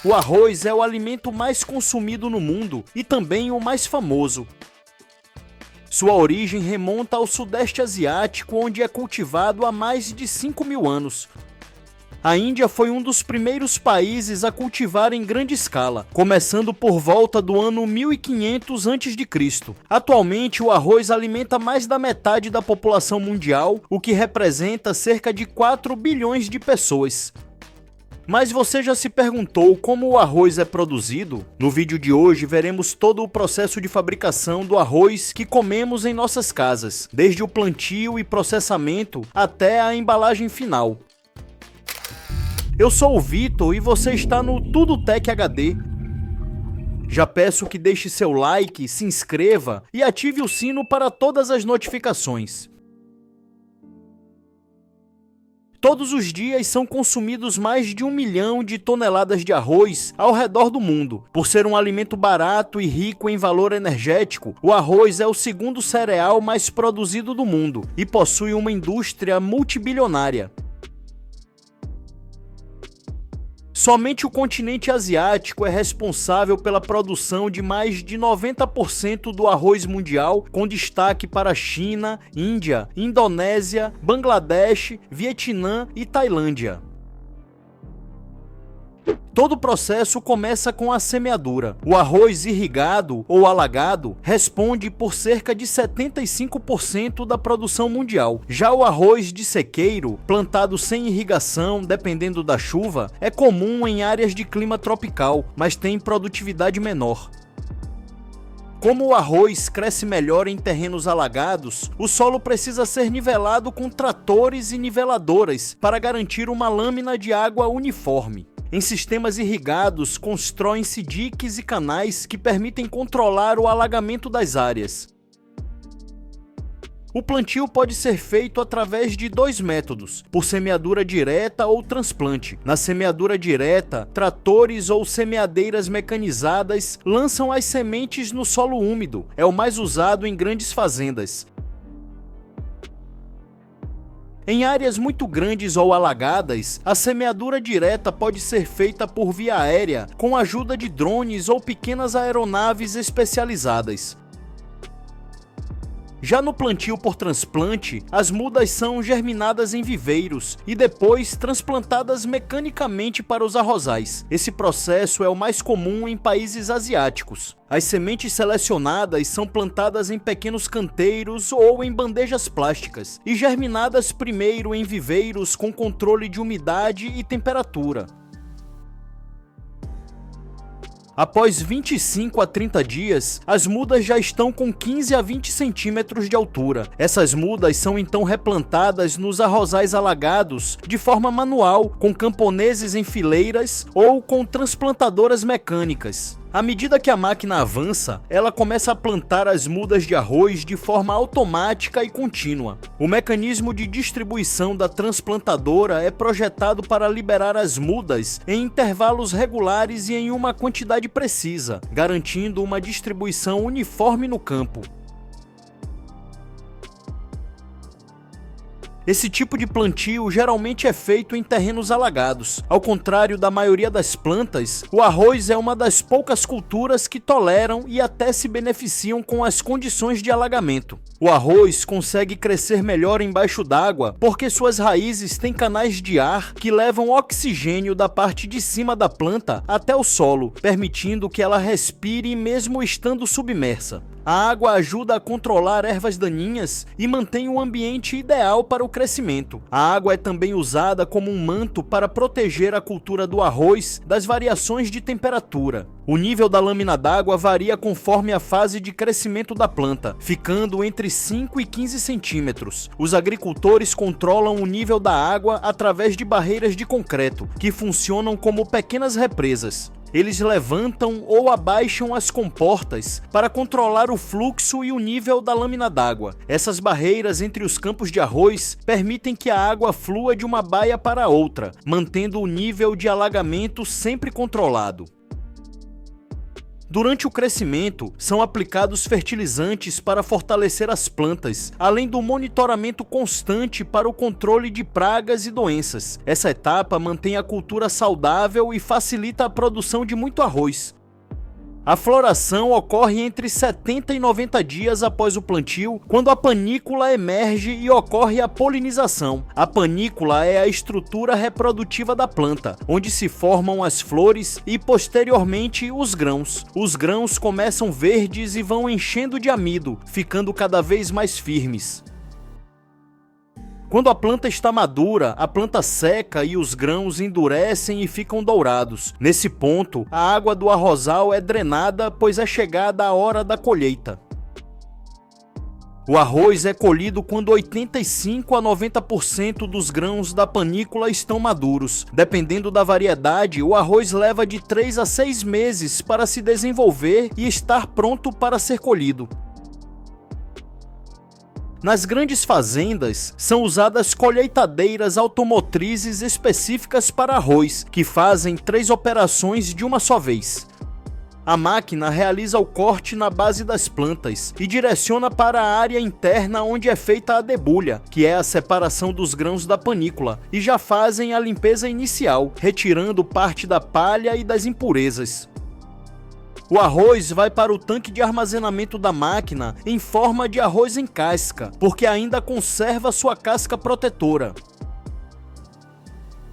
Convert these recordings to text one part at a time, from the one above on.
O arroz é o alimento mais consumido no mundo e também o mais famoso. Sua origem remonta ao Sudeste Asiático, onde é cultivado há mais de 5.000 anos. A Índia foi um dos primeiros países a cultivar em grande escala, começando por volta do ano 1500 a.C. Atualmente, o arroz alimenta mais da metade da população mundial, o que representa cerca de 4 bilhões de pessoas. Mas você já se perguntou como o arroz é produzido? No vídeo de hoje veremos todo o processo de fabricação do arroz que comemos em nossas casas, desde o plantio e processamento até a embalagem final. Eu sou o Vitor e você está no Tudo Tech HD. Já peço que deixe seu like, se inscreva e ative o sino para todas as notificações. Todos os dias são consumidos mais de 1 milhão de toneladas de arroz ao redor do mundo. Por ser um alimento barato e rico em valor energético, o arroz é o segundo cereal mais produzido do mundo e possui uma indústria multibilionária. Somente o continente asiático é responsável pela produção de mais de 90% do arroz mundial, com destaque para China, Índia, Indonésia, Bangladesh, Vietnã e Tailândia. Todo o processo começa com a semeadura. O arroz irrigado ou alagado responde por cerca de 75% da produção mundial. Já o arroz de sequeiro, plantado sem irrigação, dependendo da chuva, é comum em áreas de clima tropical, mas tem produtividade menor. Como o arroz cresce melhor em terrenos alagados, o solo precisa ser nivelado com tratores e niveladoras para garantir uma lâmina de água uniforme. Em sistemas irrigados, constroem-se diques e canais que permitem controlar o alagamento das áreas. O plantio pode ser feito através de 2 métodos, por semeadura direta ou transplante. Na semeadura direta, tratores ou semeadeiras mecanizadas lançam as sementes no solo úmido. É o mais usado em grandes fazendas. Em áreas muito grandes ou alagadas, a semeadura direta pode ser feita por via aérea, com a ajuda de drones ou pequenas aeronaves especializadas. Já no plantio por transplante, as mudas são germinadas em viveiros e depois transplantadas mecanicamente para os arrozais. Esse processo é o mais comum em países asiáticos. As sementes selecionadas são plantadas em pequenos canteiros ou em bandejas plásticas e germinadas primeiro em viveiros com controle de umidade e temperatura. Após 25 a 30 dias, as mudas já estão com 15 a 20 centímetros de altura. Essas mudas são então replantadas nos arrozais alagados de forma manual, com camponeses em fileiras ou com transplantadoras mecânicas. À medida que a máquina avança, ela começa a plantar as mudas de arroz de forma automática e contínua. O mecanismo de distribuição da transplantadora é projetado para liberar as mudas em intervalos regulares e em uma quantidade precisa, garantindo uma distribuição uniforme no campo. Esse tipo de plantio geralmente é feito em terrenos alagados. Ao contrário da maioria das plantas, o arroz é uma das poucas culturas que toleram e até se beneficiam com as condições de alagamento. O arroz consegue crescer melhor embaixo d'água porque suas raízes têm canais de ar que levam oxigênio da parte de cima da planta até o solo, permitindo que ela respire mesmo estando submersa. A água ajuda a controlar ervas daninhas e mantém o ambiente ideal para o crescimento. A água é também usada como um manto para proteger a cultura do arroz das variações de temperatura. O nível da lâmina d'água varia conforme a fase de crescimento da planta, ficando entre 5 e 15 centímetros. Os agricultores controlam o nível da água através de barreiras de concreto, que funcionam como pequenas represas. Eles levantam ou abaixam as comportas para controlar o fluxo e o nível da lâmina d'água. Essas barreiras entre os campos de arroz permitem que a água flua de uma baia para outra, mantendo o nível de alagamento sempre controlado. Durante o crescimento, são aplicados fertilizantes para fortalecer as plantas, além do monitoramento constante para o controle de pragas e doenças. Essa etapa mantém a cultura saudável e facilita a produção de muito arroz. A floração ocorre entre 70 e 90 dias após o plantio, quando a panícula emerge e ocorre a polinização. A panícula é a estrutura reprodutiva da planta, onde se formam as flores e, posteriormente, os grãos. Os grãos começam verdes e vão enchendo de amido, ficando cada vez mais firmes. Quando a planta está madura, a planta seca e os grãos endurecem e ficam dourados. Nesse ponto, a água do arrozal é drenada, pois é chegada a hora da colheita. O arroz é colhido quando 85 a 90% dos grãos da panícula estão maduros. Dependendo da variedade, o arroz leva de 3 a 6 meses para se desenvolver e estar pronto para ser colhido. Nas grandes fazendas, são usadas colheitadeiras automotrizes específicas para arroz, que fazem 3 operações de uma só vez. A máquina realiza o corte na base das plantas e direciona para a área interna onde é feita a debulha, que é a separação dos grãos da panícula, e já fazem a limpeza inicial, retirando parte da palha e das impurezas. O arroz vai para o tanque de armazenamento da máquina em forma de arroz em casca, porque ainda conserva sua casca protetora.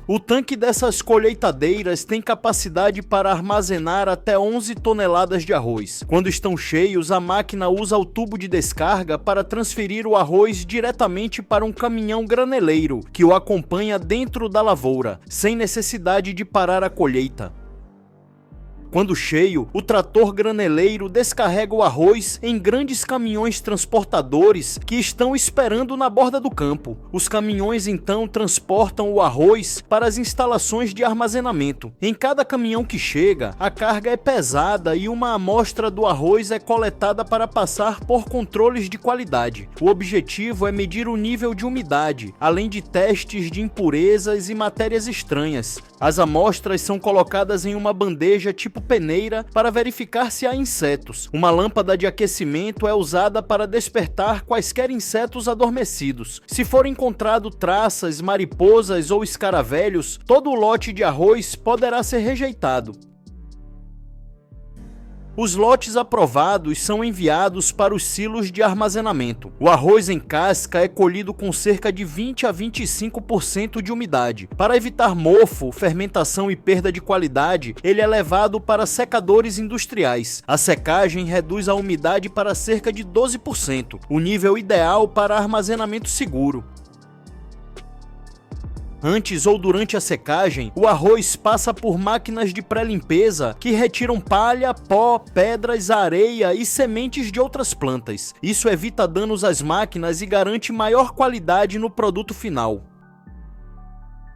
O tanque dessas colheitadeiras tem capacidade para armazenar até 11 toneladas de arroz. Quando estão cheios, a máquina usa o tubo de descarga para transferir o arroz diretamente para um caminhão graneleiro, que o acompanha dentro da lavoura, sem necessidade de parar a colheita. Quando cheio, o trator graneleiro descarrega o arroz em grandes caminhões transportadores que estão esperando na borda do campo. Os caminhões então transportam o arroz para as instalações de armazenamento. Em cada caminhão que chega, a carga é pesada e uma amostra do arroz é coletada para passar por controles de qualidade. O objetivo é medir o nível de umidade, além de testes de impurezas e matérias estranhas. As amostras são colocadas em uma bandeja tipo peneira para verificar se há insetos. Uma lâmpada de aquecimento é usada para despertar quaisquer insetos adormecidos. Se for encontrado traças, mariposas ou escaravelhos, todo o lote de arroz poderá ser rejeitado. Os lotes aprovados são enviados para os silos de armazenamento. O arroz em casca é colhido com cerca de 20 a 25% de umidade. Para evitar mofo, fermentação e perda de qualidade, ele é levado para secadores industriais. A secagem reduz a umidade para cerca de 12%, o nível ideal para armazenamento seguro. Antes ou durante a secagem, o arroz passa por máquinas de pré-limpeza que retiram palha, pó, pedras, areia e sementes de outras plantas. Isso evita danos às máquinas e garante maior qualidade no produto final.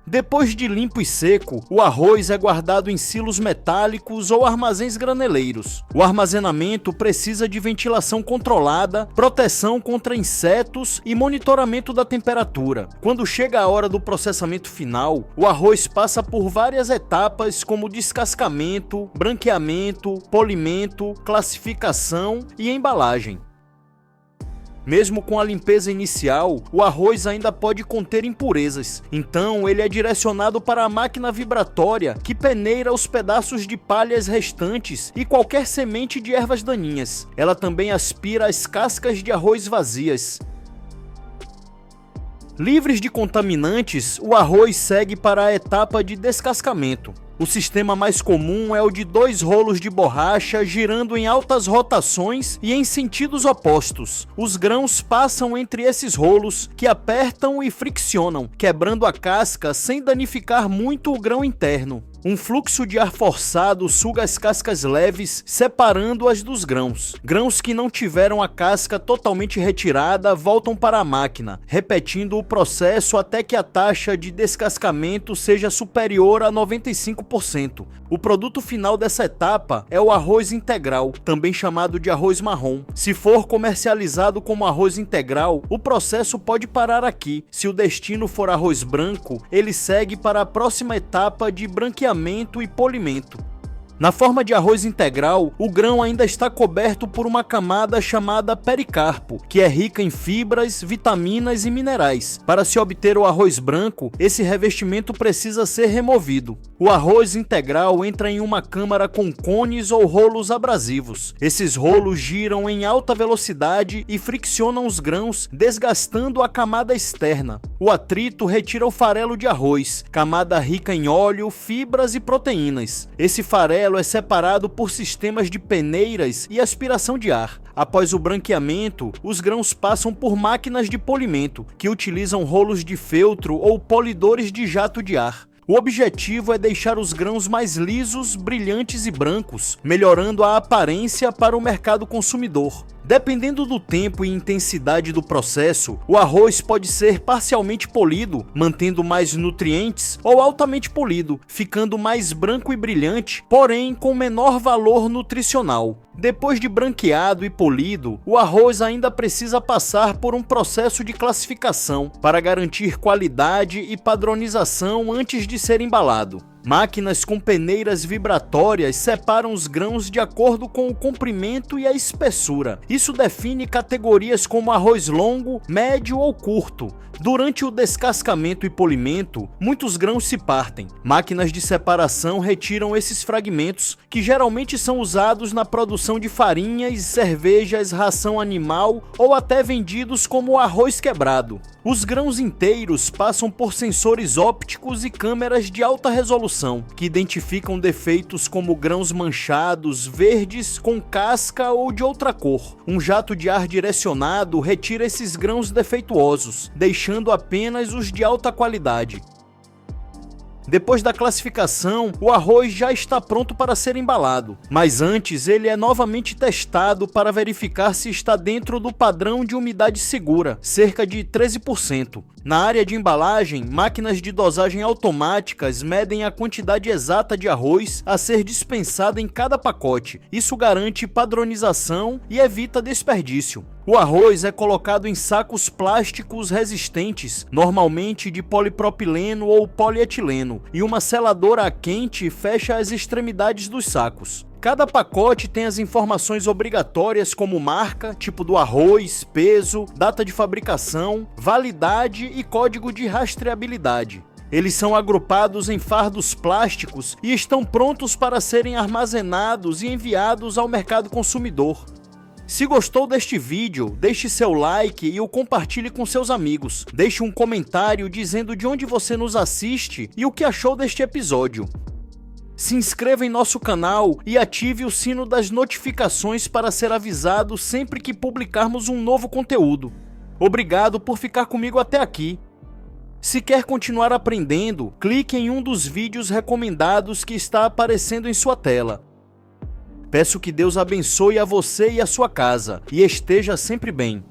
Depois de limpo e seco, o arroz é guardado em silos metálicos ou armazéns graneleiros. O armazenamento precisa de ventilação controlada, proteção contra insetos e monitoramento da temperatura. Quando chega a hora do processamento final, o arroz passa por várias etapas como descascamento, branqueamento, polimento, classificação e embalagem. Mesmo com a limpeza inicial, o arroz ainda pode conter impurezas, então ele é direcionado para a máquina vibratória que peneira os pedaços de palhas restantes e qualquer semente de ervas daninhas. Ela também aspira as cascas de arroz vazias. Livres de contaminantes, o arroz segue para a etapa de descascamento. O sistema mais comum é o de 2 rolos de borracha girando em altas rotações e em sentidos opostos. Os grãos passam entre esses rolos, que apertam e friccionam, quebrando a casca sem danificar muito o grão interno. Um fluxo de ar forçado suga as cascas leves, separando-as dos grãos. Grãos que não tiveram a casca totalmente retirada voltam para a máquina, repetindo o processo até que a taxa de descascamento seja superior a 95%. O produto final dessa etapa é o arroz integral, também chamado de arroz marrom. Se for comercializado como arroz integral, o processo pode parar aqui. Se o destino for arroz branco, ele segue para a próxima etapa de branqueamento e polimento. Na forma de arroz integral, o grão ainda está coberto por uma camada chamada pericarpo, que é rica em fibras, vitaminas e minerais. Para se obter o arroz branco, esse revestimento precisa ser removido. O arroz integral entra em uma câmara com cones ou rolos abrasivos. Esses rolos giram em alta velocidade e friccionam os grãos, desgastando a camada externa. O atrito retira o farelo de arroz, camada rica em óleo, fibras e proteínas. Esse farelo é separado por sistemas de peneiras e aspiração de ar. Após o branqueamento, os grãos passam por máquinas de polimento, que utilizam rolos de feltro ou polidores de jato de ar. O objetivo é deixar os grãos mais lisos, brilhantes e brancos, melhorando a aparência para o mercado consumidor. Dependendo do tempo e intensidade do processo, o arroz pode ser parcialmente polido, mantendo mais nutrientes, ou altamente polido, ficando mais branco e brilhante, porém com menor valor nutricional. Depois de branqueado e polido, o arroz ainda precisa passar por um processo de classificação para garantir qualidade e padronização antes de ser embalado. Máquinas com peneiras vibratórias separam os grãos de acordo com o comprimento e a espessura. Isso define categorias como arroz longo, médio ou curto. Durante o descascamento e polimento, muitos grãos se partem. Máquinas de separação retiram esses fragmentos, que geralmente são usados na produção de farinhas, cervejas, ração animal ou até vendidos como arroz quebrado. Os grãos inteiros passam por sensores ópticos e câmeras de alta resolução, que identificam defeitos como grãos manchados, verdes, com casca ou de outra cor. Um jato de ar direcionado retira esses grãos defeituosos, deixando apenas os de alta qualidade. Depois da classificação, o arroz já está pronto para ser embalado, mas antes ele é novamente testado para verificar se está dentro do padrão de umidade segura, cerca de 13%. Na área de embalagem, máquinas de dosagem automáticas medem a quantidade exata de arroz a ser dispensada em cada pacote. Isso garante padronização e evita desperdício. O arroz é colocado em sacos plásticos resistentes, normalmente de polipropileno ou polietileno, e uma seladora a quente fecha as extremidades dos sacos. Cada pacote tem as informações obrigatórias como marca, tipo do arroz, peso, data de fabricação, validade e código de rastreabilidade. Eles são agrupados em fardos plásticos e estão prontos para serem armazenados e enviados ao mercado consumidor. Se gostou deste vídeo, deixe seu like e o compartilhe com seus amigos. Deixe um comentário dizendo de onde você nos assiste e o que achou deste episódio. Se inscreva em nosso canal e ative o sino das notificações para ser avisado sempre que publicarmos um novo conteúdo. Obrigado por ficar comigo até aqui. Se quer continuar aprendendo, clique em um dos vídeos recomendados que está aparecendo em sua tela. Peço que Deus abençoe a você e a sua casa, e esteja sempre bem.